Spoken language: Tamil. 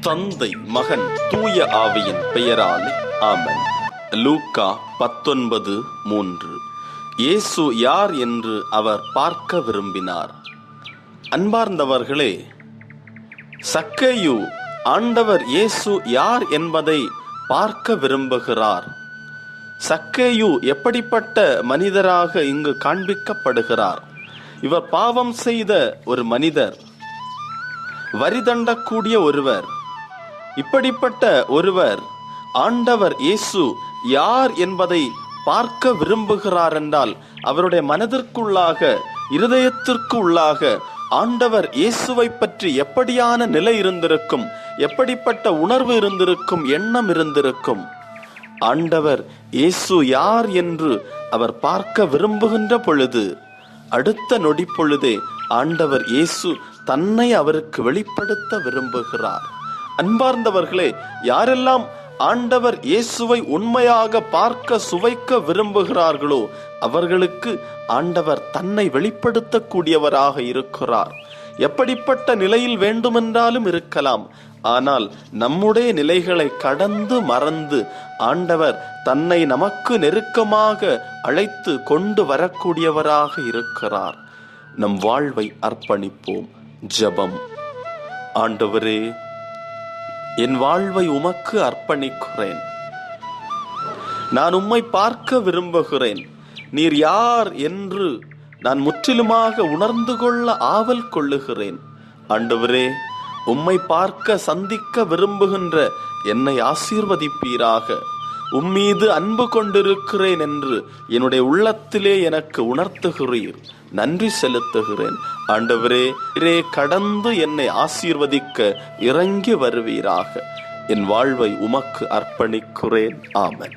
தந்தை, மகன், தூய ஆவியின் பெயராலே ஆமென். லூக்கா 19:3. இயேசு யார் என்று அவர் பார்க்க விரும்பினார். அன்பார்ந்தவர்களே, சக்கேயு ஆண்டவர் இயேசு யார் என்பதை பார்க்க விரும்புகிறார். சக்கேயு எப்படிப்பட்ட மனிதராக இங்கு காண்பிக்கப்படுகிறார்? இவர் பாவம் செய்த ஒரு மனிதர், வரி தண்டக்கூடிய ஒருவர். இப்படிப்பட்ட ஒருவர் ஆண்டவர் இயேசு யார் என்பதை பார்க்க விரும்புகிறார் என்றால், அவருடைய மனதிற்குள்ளாக, இருதயத்திற்கு உள்ளாக ஆண்டவர் இயேசுவை பற்றி எப்படியான நிலை இருந்திருக்கும், எப்படிப்பட்ட உணர்வு இருந்திருக்கும், எண்ணம் இருந்திருக்கும். ஆண்டவர் இயேசு யார் என்று அவர் பார்க்க விரும்புகின்ற பொழுது, அடுத்த நொடி பொழுதே ஆண்டவர் இயேசு தன்னை அவருக்கு வெளிப்படுத்த விரும்புகிறார். அன்பார்ந்தவர்களே, யாரெல்லாம் ஆண்டவர் இயேசுவை உண்மையாக பார்க்க, சுவைக்க விரும்புகிறார்களோ அவர்களுக்கு ஆண்டவர் தன்னை வெளிப்படுத்தக்கூடியவராக இருக்கிறார். எப்படிப்பட்ட நிலையில் வேண்டுமென்றாலும் இருக்கலாம். ஆனால் நம்முடைய நிலைகளை கடந்து மறந்து ஆண்டவர் தன்னை நமக்கு நெருக்கமாக அழைத்து கொண்டு வரக்கூடியவராக இருக்கிறார். நம் வாழ்வை அர்ப்பணிப்போம். ஜெபம். ஆண்டவரே, என் வாழ்வை உமக்கு அர்ப்பணிக்கிறேன். நான் உம்மை பார்க்க விரும்புகிறேன். நீர் யார் என்று நான் முற்றிலுமாக உணர்ந்து கொள்ள ஆவல் கொள்ளுகிறேன். ஆண்டவரே, உம்மை பார்க்க, சந்திக்க விரும்புகின்ற என்னை ஆசீர்வதிப்பீராக. உம்மீது அன்பு கொண்டிருக்கிறேன் என்று என்னுடைய உள்ளத்திலே எனக்கு உணர்த்துகிறீர். நன்றி செலுத்துகிறேன். ஆண்டவரே, கடந்து என்னை ஆசீர்வதிக்க இறங்கி வருவீராக. என் வாழ்வை உமக்கு அர்ப்பணிக்கிறேன். ஆமென்.